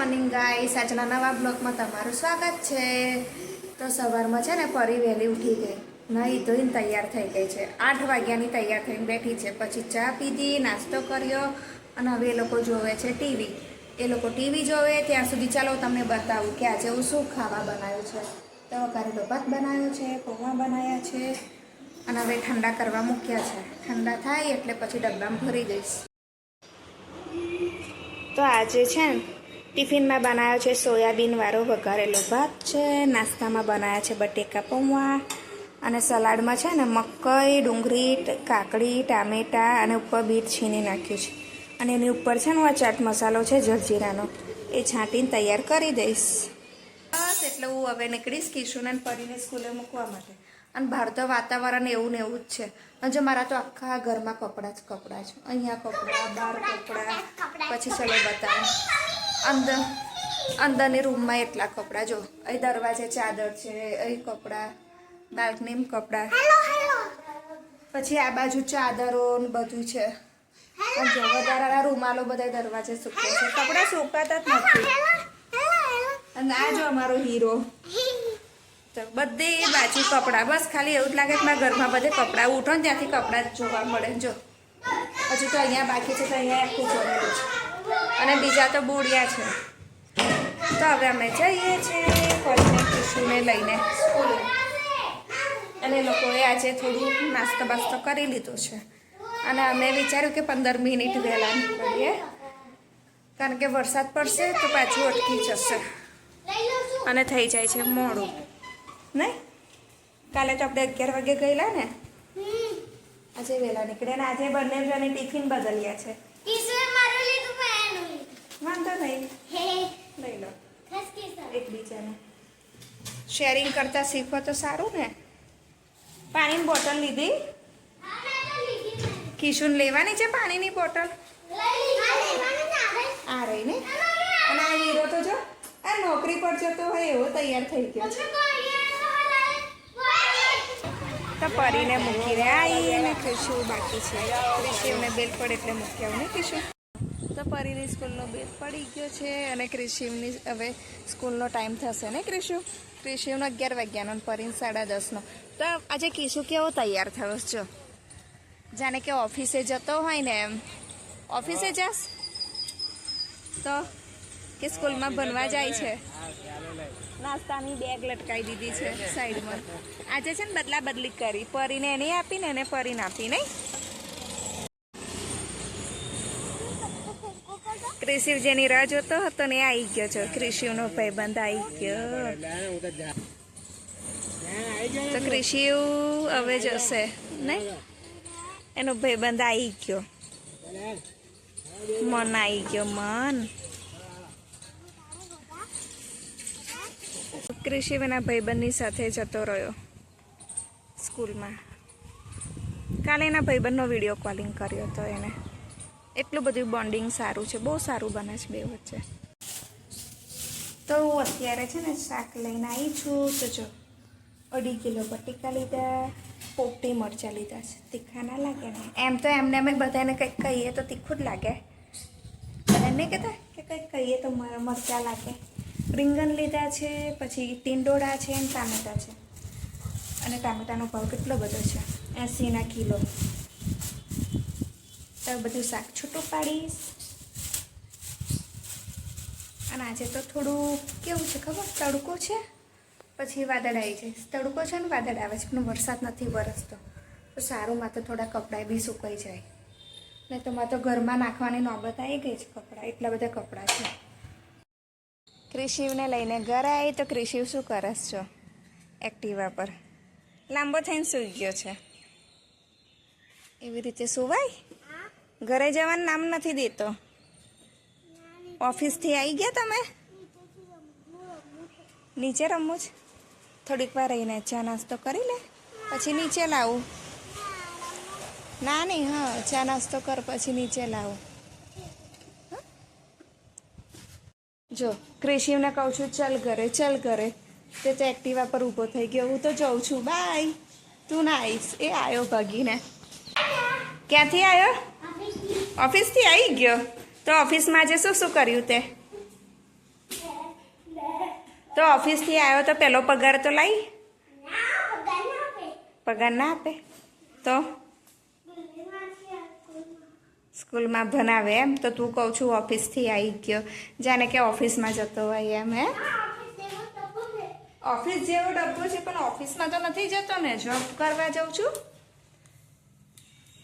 Morning guys, આજના નવા બ્લોગમાં તમારું સ્વાગત છે। તો સવારમાં છે ને પરી વહેલી ઉઠી ગઈ, નહીં ધોઈને તૈયાર થઈ ગઈ છે। 8 વાગ્યાની તૈયાર થઈને બેઠી છે। પછી ચા પીધી, નાસ્તો કર્યો અને હવે એ લોકો જોવે છે ટીવી। એ લોકો ટીવી જોવે ત્યાં સુધી ચાલો તમને બતાવું કે આજે હું શું ખાવા બનાવ્યું છે। તો કારેલો ભાત બનાવ્યો છે, પૌવા બનાવ્યા છે અને હવે ઠંડા કરવા મૂક્યા છે। ઠંડા થાય એટલે પછી ડબ્બામાં ભરી દઈશ। તો આજે છે ને ટિફિનમાં બનાવ્યો છે સોયાબીનવાળો વઘારેલો ભાત છે, નાસ્તામાં બનાવ્યા છે બટેકા પૌવા અને સલાડમાં છે ને મકાઈ, ડુંગળી, કાકડી, ટામેટાં અને ઉપર બીટ છીણી નાખ્યું છે અને એની ઉપર છે ને ચાટ મસાલો છે જલજીરાનો, એ છાંટીને તૈયાર કરી દઈશ। બસ એટલે હું હવે નીકળીશ કિશુને પરીને સ્કૂલે મૂકવા માટે। અને બહાર તો વાતાવરણ એવું ને એવું જ છે। અને જો મારા તો આખા ઘરમાં કપડાં જ કપડાં છે, અહીંયા કપડાં, બહાર કપડાં, પછી ચલો બતાવો અંદરની રૂમમાં એટલા કપડાં। જો અહીં દરવાજે ચાદર છે, અહીં કપડાં, બાલ્કનીમાં કપડાં, પછી આ બાજુ ચાદરો ને બધું છે। અને જો વધારાના રૂમાલો બધા દરવાજે સૂકવે છે, કપડાં સુકાતા જ નથી। અને આ જો અમારો હીરો, તો બધી બાજુ કપડાં, બસ ખાલી એવું જ લાગે કે મારા ઘરમાં બધે કપડાં ઉઠો ને ત્યાંથી કપડાં જ જોવા મળે। જો હજુ તો અહીંયા બાકી છે, તો અહીંયા આખું ભરેલું છે અને બીજા તો બોડિયા છે। તો હવે અમે જઈએ છીએ કોલેજના કિશુને લઈને સ્કૂલે। અને લોકોએ આજે થોડું નાસ્તો બાસ્તો કરી લીધો છે અને અમે વિચાર્યું કે 15 મિનિટ વહેલા નીકળીએ, કારણ કે વરસાદ પડશે તો પાછું અટકી જશે અને થઈ જાય છે મોડું, નહીં? કાલે તો આપણે 11 વાગે ગયેલા ને, આજે વહેલા નીકળ્યા ને આજે બંને જણે ટિફિન બદલ્યા છે। વાંધો નહીં, લઈ લો, એકબીજાને શેરિંગ કરતા શીખો તો સારું ને। પાણીની બોટલ લીધી? કિશુને લેવાની છે પાણીની બોટલ? આ રહી ને। અને આ હીરો તો જો આ નોકરી પર જતો હોય એવો તૈયાર થઈ ગયો છે। તો પરીને મૂકીને આવીને કિશુ બાકી છે, ક્રિશિવને બેલ પડે એટલે મૂકી આવું ને કિશુ। તો પરીની સ્કૂલનો બેલ પડી ગયો છે અને ક્રિશિવની હવે સ્કૂલનો ટાઈમ થશે ને ક્રિશુ? ક્રિશિવનો 11 વાગ્યાનો અને પરીને 10:30નો। તો આજે કિશુ કેવો તૈયાર થયો જો, જાણે કે ઓફિસે જતો હોય ને એમ। ઓફિસે જાસ તો કે સ્કૂલમાં ભણવા જાય છે? નાસ્તાની બેગ લટકાવી દીધી છે સાઈડમાં। આજે છે ને બદલા બદલી કરી, પરીને એની આપી ને એને પરીને આપી, નહીં? ક્રિશિવ જેની રાહ જોતો હતો ને આવી ગયો છે, ક્રિશિવનો ભાઈબંધ આવી ગયો। તો ક્રિશિવ હવે જશે નહીં, એનો ભાઈબંધ આવી ગયો, મન આવી ગયો, મન। ક્રિશિવ એના ભાઈબંધની સાથે જતો રહ્યો સ્કૂલમાં। કાલે એના ભાઈબંધનો વિડીયો કોલિંગ કર્યો હતો એને, એટલું બધું બોન્ડિંગ સારું છે, બહુ સારું બને છે બે વચ્ચે। તો હું અત્યારે છે ને શાક લઈને આવી છું। તો જો 2.5 કિલો બટેકા લીધા, પોપટી મરચાં લીધા છે, તીખા ના લાગે ને? એમ તો એમને અમે બધાને કંઈક કહીએ તો તીખું જ લાગે, એમ નહીં કહેતા કે કંઈક કહીએ તો મરચાં લાગે। રીંગણ લીધા છે, પછી ટીંડોળા છે અને ટામેટા છે। અને ટામેટાનો ભાવ કેટલો બધો છે, 80 કિલો। તો બધું શાક છૂટું પાડીશ। અને આજે તો થોડું કેવું છે ખબર, તડકો છે પછી વાદળ આવી જાય, તડકો છે ને વાદળ આવે છે પણ વરસાદ નથી વરસતો, તો સારું માં તો થોડા કપડાં બી સુકાઈ જાય, નહીં તો મારે તો ઘરમાં નાખવાની નોબત આવી ગઈ છે કપડાં, એટલા બધા કપડાં છે। ક્રિશિવને લઈને ઘરે આવી તો ક્રિશિવ શું કરસ છો? એક્ટિવા પર લાંબો થઈને સૂઈ ગયો છે। એવી રીતે સુવાય? ઘરે જવાનું નામ નથી દેતો। ઓફિસથી આવી ગયા તમે? નીચે રમવું છે? થોડીક વાર રહીને ચા નાસ્તો કરી લે, પછી નીચે લાવું। ના નહીં, હા ચા નાસ્તો કર પછી નીચે લાવું। જો ક્રિશિવને કહું છું ચલ ઘરે, ચલ ઘરે, તે તો એક્ટિવા પર ઊભો થઈ ગયો। હું તો જાઉં છું, બાય, તું ના આવીશ। એ આવ્યો ભાગીને। ક્યાંથી આવ્યો? ઓફિસથી આવી ગયો। તો ઓફિસમાં આજે શું શું કર્યું તે? તો ઓફિસથી આવ્યો તો પહેલો પગાર તો લાવી? પગાર ના આપે તો સ્કૂલમાં ભણાવે એમ? તો તું કહું છું ઓફિસથી આવી ગયો, જાણે કે ઓફિસમાં જતો હોય એમ. હે, ઓફિસ જેવો ડબ્બો છે પણ ઓફિસમાં તો નથી જતો ને, જોબ કરવા જાઉં છું.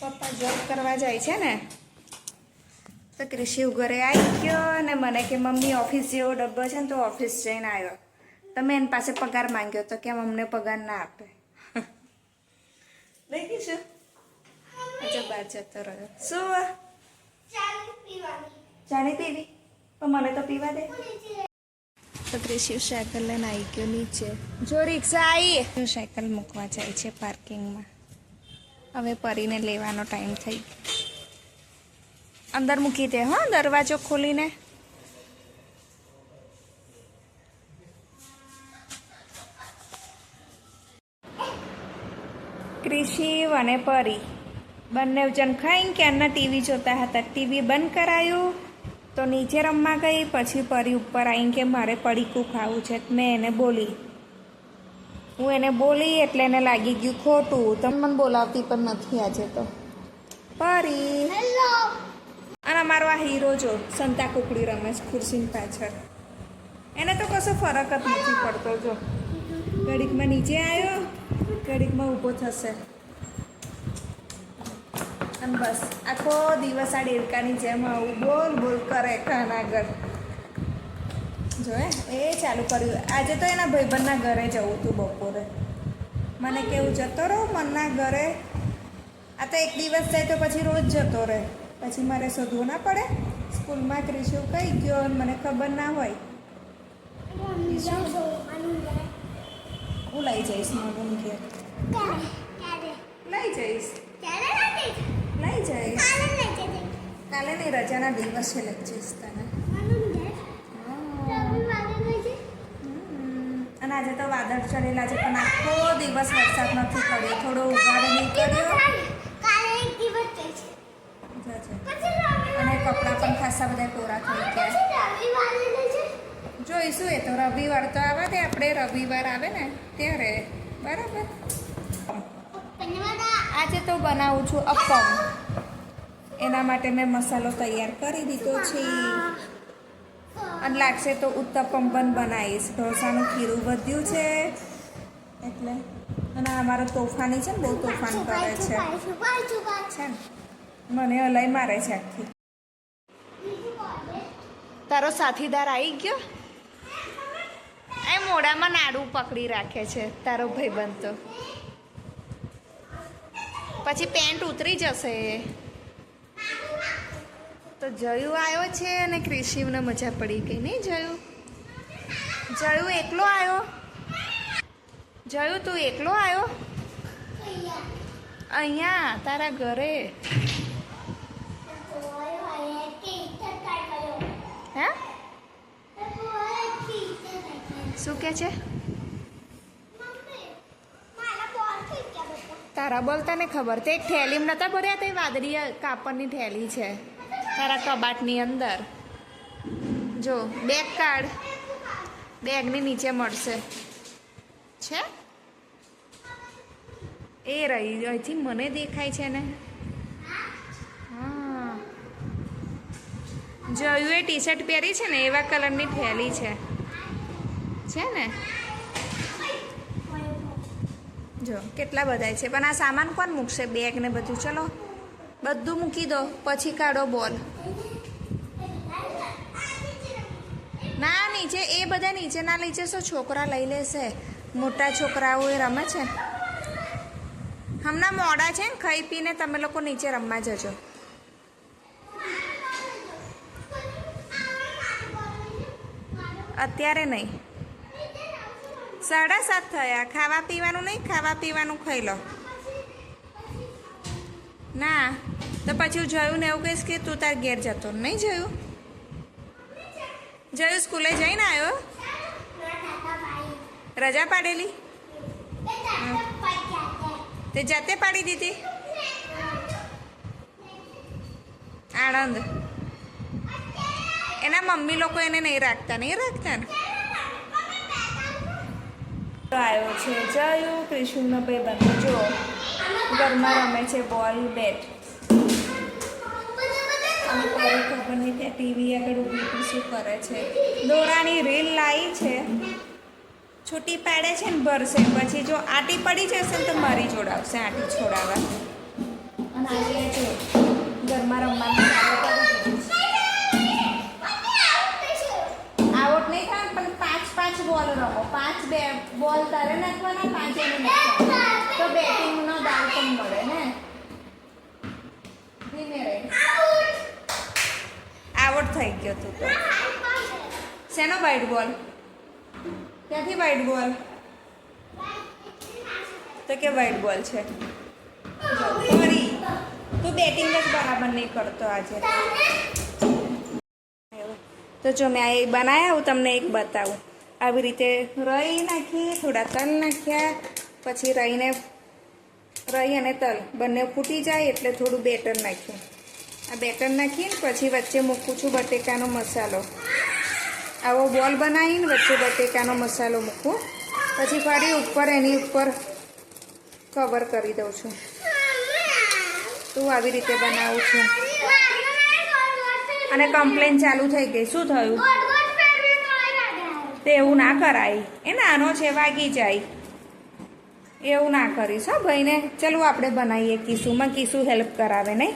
પપ્પા જોબ કરવા જાય છે ને. તો કૃષિ ઘરે આવી ગયો અને મને કે મમ્મી ઓફિસ જેવો ડબ્બો છે ને તો ઓફિસ જઈને આવ્યો. તમે એની પાસે પગાર માંગ્યો તો કેમ અમને પગાર ના આપે? લઈ ગઈશું અચ્છા બહાર જતો રહ્યો. શું ચાની પીવી? તો મને તો પીવા દે. તો કૃષિ સાયકલ લઈને આવી ગયો નીચે. જો રિક્ષા આવી, સાયકલ મૂકવા જાય છે પાર્કિંગમાં. હવે પરીને લેવાનો ટાઈમ થઈ ગયો. અંદર મૂકી દે હો, દરવાજો ખોલીને. કૃષિ અને પરી બંને જણ ખાઈને ક્યારના ટીવી જોતા હતા. ટીવી બંધ કરાયું તો નીચે રમવા ગઈ. પછી પરી ઉપર આવીને કે મારે પડીકું ખાવું છે. મેં એને બોલી, હું એને બોલી એટલે એને લાગી ગયું ખોટું. તમે મને બોલાવતી પણ નથી આજે તો. પરી અને અમારો આ હીરો જો સંતા કુકડી રમે છે ખુરશીની પાછળ. એને તો કશો ફરક જ નથી પડતો. જો ઘડીકમાં નીચે આવ્યો, ઘડીકમાં ઊભો થશે અને બસ આખો દિવસ આ ડેરકાની જેમ આવું બોલ બોલ કરે કાન આગળ. જો એ ચાલુ કર્યું. આજે તો એના ભાઈબંધના ઘરે જવું હતું બપોરે. મને કેવું જતો રહો મનના ઘરે. આ તો એક દિવસ જાય તો પછી રોજ જતો રહે. પછી મારે શોધવું ના પડે. સ્કૂલમાં ક્રિશુ કઈ ગયો મને ખબર ના હોય. હું લઈ જઈશ મમ્મી ઘેર. લઈ જઈશ, લઈ જઈશ. કાલે નહીં, રજાના દિવસે લઈ જઈશ તને. અને આજે તો વાદળ ચડેલા છે પણ આખો દિવસ વરસાદ નથી પડ્યો. થોડો ઉઘાડ નીકળ્યો અને કપડાં પણ ખાસા બધા કોરા થઈ ગયા. જોઈશું એ તો. રવિવાર તો આવવા દે, આપણે રવિવાર આવે ને ત્યારે. બરાબર. આજે તો બનાવું છું અપમ. એના માટે મેં મસાલો તૈયાર કરી દીધો છે અને લાગશે તો ઉત્તપમ પણ બનાવીશ. ઢોસાનું ખીરું વધ્યું છે એટલે. અને અમારો તોફાની છે ને, બહુ તોફાન કરે છે ને, મને હલાઈ મારે છે આખી. તારો સાથીદાર આવી ગયો. એ મોઢામાં નાડું પકડી રાખે છે તારો ભાઈબંધ. તો પછી પેન્ટ ઉતરી જશે. તો જયું આવ્યો છે અને કૃષિને મજા પડી ગઈ નહીં? જયું એકલો આવ્યો. જયું તું એકલો આવ્યો અહીંયા તારા ઘરે? હે શું કે છે? તારા બોલતા ને ખબર. તે એક થેલીમાં નતા ભર્યા? તે વાદળી કાપડની થેલી છે તારા કબાટની અંદર. જો બેગ કાઢ, બેગની નીચે મળશે છે. એ રહી અહીંથી મને દેખાય છે ને. હા, જોયું એ ટી શર્ટ પહેરી છે ને એવા કલરની થેલી છે ને. જો કેટલા બધા છે પણ આ સામાન કોણ મૂકશે? બેગ ને બધું. ચલો બધું મૂકી દો પછી કાઢો બોલ. ના નીચે એ બધા નીચે ના લઈ જશો, છોકરા લઈ લેશે. મોટા છોકરાઓ એ રમે છે. હમણાં મોડા છે ને, ખાઈ પીને તમે લોકો નીચે રમવા જજો. અત્યારે નહીં, 7:30 થયા. ખાવા પીવાનું નહીં, ખાવા પીવાનું ખાઈ લો. ના તો પછી હું જોયું ને એવું કહીશ કે તું તાર ઘેર જતો નહીં. જોયું સ્કૂલે જઈને આવ્યો? રજા પાડેલી? તે જાતે પાડી દીધી? આણંદ એના મમ્મી લોકો એને નહીં રાખતા ને? આવ્યો છે જયું કૃષ્ણનો ભાઈ બંધ જો ઘરમાં રમે છે બોલ બેટ અને કોઈ ખબર નહીં ત્યાં ટીવી આગળ ઊભી શું કરે છે દોરાની રીલ લાવી છે છૂટી પાડે છે ને ભરશે પછી જો આટી પડી જશે ને તો મારી જોડાવશે આટી છોડાવવા અને આજે જો ઘરમાં રમવાનું ચાલુ કરી દીધું છે આઉટ નહીં થાય પણ 5 બોલ રમો 5 બોલ તારે નાખવાના 5 એને નાખવાના તો બેટિંગનો દાવ પણ મળે ને ધીમે રહે આઉટ થઈ ગયો તું તો શેનો વાઇટ બોલ ક્યાંથી વાઇટ બોલ તો કે વાઇટ બોલ છે ફરી તું બેટિંગ જ બરાબર નહીં કરતો આજે તો જો મેં આ એક બનાવ્યા હું તમને એક બતાવું આવી રીતે રઈ નાખી થોડા તલ નાખ્યા પછી રઈ અને તલ બંને ફૂટી જાય એટલે થોડું બેટર નાખ્યું આ બેટર નાખીને પછી વચ્ચે મૂકું છું બટેકાનો મસાલો આવો બોલ બનાવીને વચ્ચે બટેકાનો મસાલો મૂકું પછી ફરી ઉપર એની ઉપર કવર કરી દઉં છું તો આવી રીતે બનાવું છું અને કમ્પ્લેન ચાલુ થઈ ગઈ શું થયું તે એવું ના કરાય એ નાનો છે વાગી જાય એવું ના કરીશ હો ભાઈને ચલો આપણે બનાવીએ કીસુમાં કીસુ હેલ્પ કરાવે નહીં